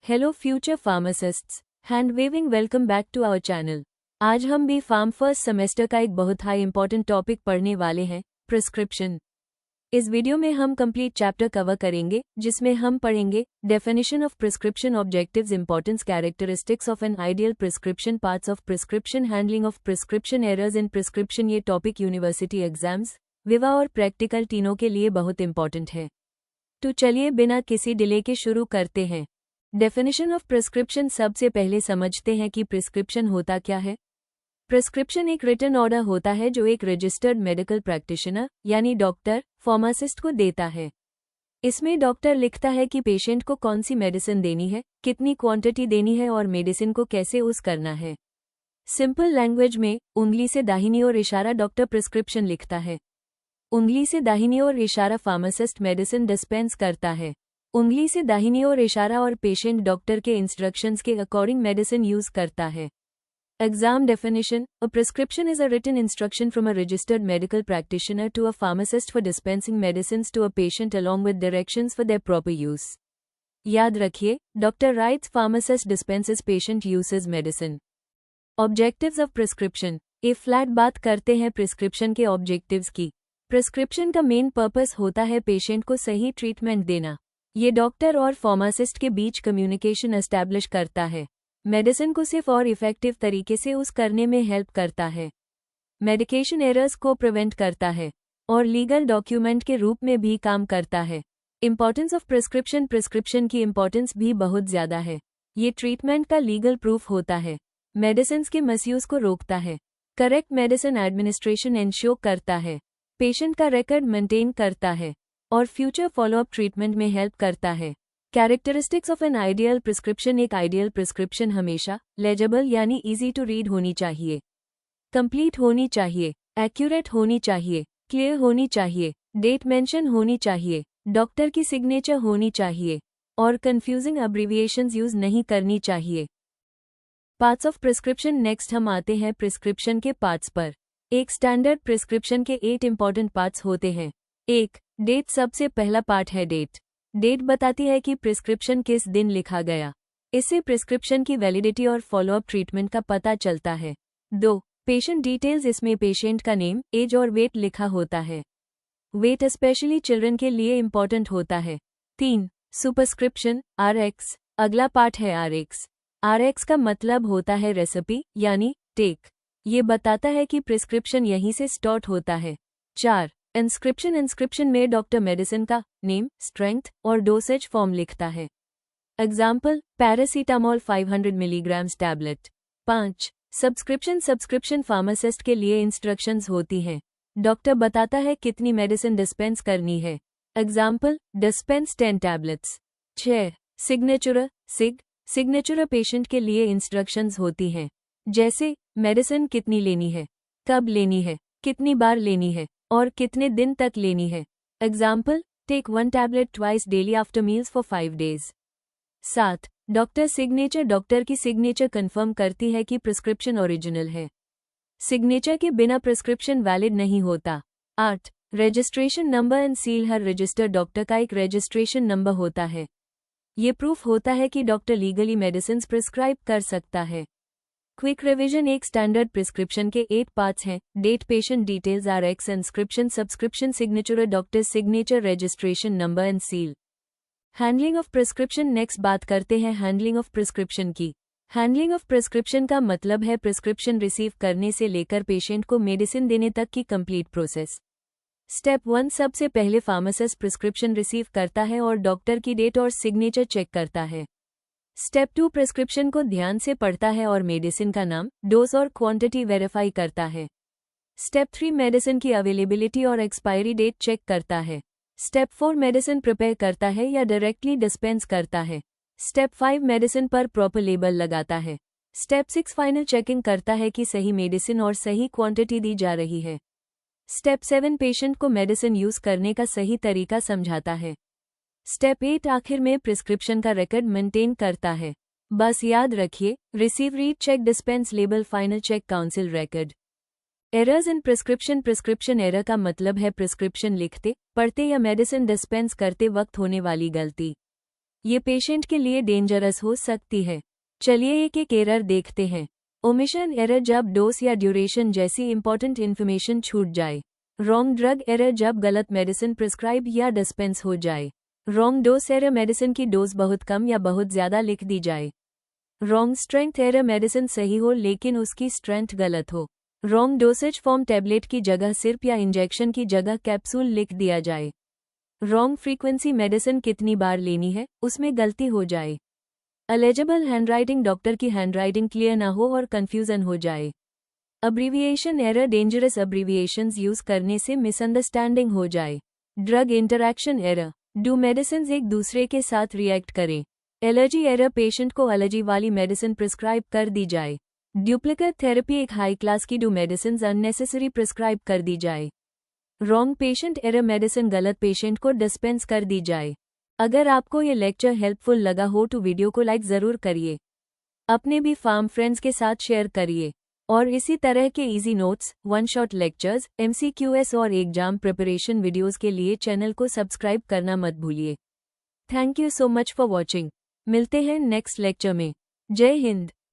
Hello future pharmacists, hand waving welcome back to our channel. आज हम B farm first semester का एक बहुत हाई इंपॉर्टेंट टॉपिक पढ़ने वाले हैं, प्रिस्क्रिप्शन। इस वीडियो में हम कंप्लीट चैप्टर कवर करेंगे, जिसमें हम पढ़ेंगे definition of prescription, objectives, importance, characteristics of an ideal prescription, parts of prescription, handling of prescription, errors in prescription. ये टॉपिक यूनिवर्सिटी एग्जाम्स, विवा और प्रैक्टिकल तीनों के लिए बहुत इंपॉर्टेंट है। तो चलिए बिना किसी डिले के शुरू करते हैं। Definition of prescription. सबसे पहले समझते हैं कि प्रिस्क्रिप्शन होता क्या है। प्रिस्क्रिप्शन एक रिटन ऑर्डर होता है जो एक रजिस्टर्ड मेडिकल प्रैक्टिशनर यानी डॉक्टर, फार्मासिस्ट को देता है। इसमें डॉक्टर लिखता है कि पेशेंट को कौन सी मेडिसिन देनी है, कितनी क्वांटिटी देनी है और मेडिसिन को कैसे यूज करना है। सिंपल लैंग्वेज में उंगली से दाहिनी ओर इशारा डॉक्टर प्रिस्क्रिप्शन लिखता है। उंगली से दाहिनी ओर इशारा फार्मासिस्ट मेडिसिन डिस्पेंस करता है। उंगली से दाहिनी ओर इशारा और पेशेंट डॉक्टर के इंस्ट्रक्शंस के अकॉर्डिंग मेडिसिन यूज करता है। Exam definition. A prescription is a written instruction from a registered medical practitioner to a pharmacist for dispensing medicines to a patient along with directions for their proper use. याद रखिए, doctor writes, pharmacist dispenses, patient uses medicine. Objectives of prescription. ए फ्लैट बात करते हैं prescription के objectives की। Prescription का मेन पर्पस होता है पेशेंट को सही ट्रीटमेंट देना। ये डॉक्टर और फार्मासिस्ट के बीच कम्युनिकेशन एस्टैब्लिश करता है। मेडिसिन को सेफ और इफेक्टिव तरीके से यूज करने में हेल्प करता है। मेडिकेशन एरर्स को प्रिवेंट करता है और लीगल डॉक्यूमेंट के रूप में भी काम करता है। Importance of prescription. प्रिस्क्रिप्शन की इंपॉर्टेंस भी बहुत ज्यादा है। ये ट्रीटमेंट का लीगल प्रूफ होता है। मेडिसिन के मिसयूज को रोकता है। करेक्ट मेडिसिन एडमिनिस्ट्रेशन इंश्योर करता है। पेशेंट का रिकॉर्ड मेंटेन करता है और फ्यूचर फॉलोअप ट्रीटमेंट में हेल्प करता है। Characteristics of an ideal prescription. एक आइडियल प्रिस्क्रिप्शन हमेशा लेजेबल यानी इजी टू रीड होनी चाहिए, कंप्लीट होनी चाहिए, एक्यूरेट होनी चाहिए, क्लियर होनी चाहिए, डेट मेंशन होनी चाहिए, डॉक्टर की सिग्नेचर होनी चाहिए और कंफ्यूजिंग अब्रिविएशंस यूज नहीं करनी चाहिए। Parts of prescription. नेक्स्ट हम आते हैं प्रिस्क्रिप्शन के पार्ट्स पर। एक स्टैंडर्ड प्रिस्क्रिप्शन के 8 इंपॉर्टेंट पार्ट्स होते हैं। 1. डेट। सबसे पहला पार्ट है डेट। डेट बताती है कि प्रिस्क्रिप्शन किस दिन लिखा गया। इससे प्रिस्क्रिप्शन की वैलिडिटी और फॉलोअप ट्रीटमेंट का पता चलता है। 2. Patient details. इसमें पेशेंट का नेम, एज और वेट लिखा होता है। वेट स्पेशली चिल्ड्रन के लिए इंपॉर्टेंट होता है। 3. सुपरस्क्रिप्शन। RX। अगला पार्ट है RX। RX का मतलब होता है रेसिपी यानी टेक। ये बताता है कि प्रिस्क्रिप्शन यहीं से स्टार्ट होता है। 4. इंस्क्रिप्शन। इंस्क्रिप्शन में डॉक्टर मेडिसिन का नेम, स्ट्रेंथ और डोसेज फॉर्म लिखता है। Example, paracetamol 500 milligrams tablet. 5. Subscription. Subscription pharmacist के लिए इंस्ट्रक्शंस होती हैं। डॉक्टर बताता है कितनी मेडिसिन डिस्पेंस करनी है। Example, dispense 10 tablets. 6. Signature. Signature patient के लिए इंस्ट्रक्शंस होती हैं, जैसे मेडिसिन कितनी लेनी है, कब लेनी है, कितनी बार लेनी है और कितने दिन तक लेनी है। Example, take 1 tablet twice daily after meals for 5 days. 7. Doctor signature. Doctor की सिग्नेचर कंफर्म करती है कि प्रिस्क्रिप्शन ओरिजिनल है। सिग्नेचर के बिना प्रिस्क्रिप्शन वैलिड नहीं होता। 8. Registration number and seal. Her registered doctor का एक रजिस्ट्रेशन नंबर होता है। ये प्रूफ होता है कि डॉक्टर लीगली मेडिसिन प्रिस्क्राइब कर सकता है। Quick revision. एक स्टैंडर्ड प्रिस्क्रिप्शन के 8 पार्ट्स हैं। Date, patient details, RX, inscription, subscription, signature, doctor signature, registration number and seal. Handling of prescription. Next बात करते हैं हैंडलिंग ऑफ प्रिस्क्रिप्शन की। हैंडलिंग ऑफ प्रिस्क्रिप्शन का मतलब है प्रिस्क्रिप्शन रिसीव करने से लेकर पेशेंट को मेडिसिन देने तक की कंप्लीट प्रोसेस। स्टेप 1। सबसे पहले फार्मासिस्ट प्रिस्क्रिप्शन रिसीव करता है और डॉक्टर की डेट और सिग्नेचर चेक करता है। स्टेप 2। प्रिस्क्रिप्शन को ध्यान से पढ़ता है और मेडिसिन का नाम, डोज और क्वांटिटी वेरीफाई करता है। स्टेप 3। मेडिसिन की अवेलेबिलिटी और एक्सपायरी डेट चेक करता है। स्टेप 4। मेडिसिन प्रिपेयर करता है या डायरेक्टली डिस्पेंस करता है। स्टेप 5। मेडिसिन पर प्रॉपर लेबल लगाता है। स्टेप 6। फाइनल चेकिंग करता है कि सही मेडिसिन और सही क्वांटिटी दी जा रही है। स्टेप 7। पेशेंट को मेडिसिन यूज करने का सही तरीका समझाता है। स्टेप 8। आखिर में प्रिस्क्रिप्शन का रिकॉर्ड मेंटेन करता है। बस याद रखिए, receive, read, check, dispense, label, final check, counsel, record. Errors in prescription. Prescription error का मतलब है प्रिस्क्रिप्शन लिखते, पढ़ते या मेडिसिन डिस्पेंस करते वक्त होने वाली गलती। ये पेशेंट के लिए डेंजरस हो सकती है। चलिए एक एक एरर देखते हैं। ओमिशन एरर, जब डोज या ड्यूरेशन जैसी इंपॉर्टेंट इन्फॉर्मेशन छूट जाए। रॉन्ग ड्रग एरर, जब गलत मेडिसिन प्रिस्क्राइब या डिस्पेंस हो जाए। रॉन्ग डोज एरर, मेडिसिन की डोज बहुत कम या बहुत ज़्यादा लिख दी जाए। रॉन्ग स्ट्रेंथ एरर, मेडिसिन सही हो लेकिन उसकी स्ट्रेंथ गलत हो। रॉन्ग डोसेज फॉर्म, टैबलेट की जगह सिर्फ या इंजेक्शन की जगह कैप्सूल लिख दिया जाए। रॉन्ग फ्रीक्वेंसी, मेडिसिन कितनी बार लेनी है उसमें गलती हो जाए। अलेजिबल हैंडराइटिंग, डॉक्टर की हैंडराइटिंग क्लियर ना हो और कंफ्यूजन हो जाए। अब्रीविएशन एरर, डेंजरस अब्रीविएशंस यूज करने से मिसअंडरस्टैंडिंग हो जाए। Drug interaction error, do medicine एक दूसरे के साथ रिएक्ट करें। एलर्जी एरर, पेशेंट को एलर्जी वाली मेडिसिन प्रिस्क्राइब कर दी जाए। डुप्लीकेट थेरेपी, एक हाई क्लास की डू मेडिसिन अननेसेसरी प्रिस्क्राइब कर दी जाए। रॉन्ग पेशेंट एरर, मेडिसिन गलत पेशेंट को डिस्पेंस कर दी जाए। अगर आपको ये लेक्चर हेल्पफुल लगा हो तो वीडियो को लाइक ज़रूर करिए, अपने भी फार्म फ्रेंड्स के साथ शेयर करिए और इसी तरह के easy notes, one shot lectures, MCQs और एग्जाम प्रिपरेशन वीडियोस के लिए चैनल को सब्सक्राइब करना मत भूलिए। Thank you so much for watching. मिलते हैं नेक्स्ट लेक्चर में। जय हिंद।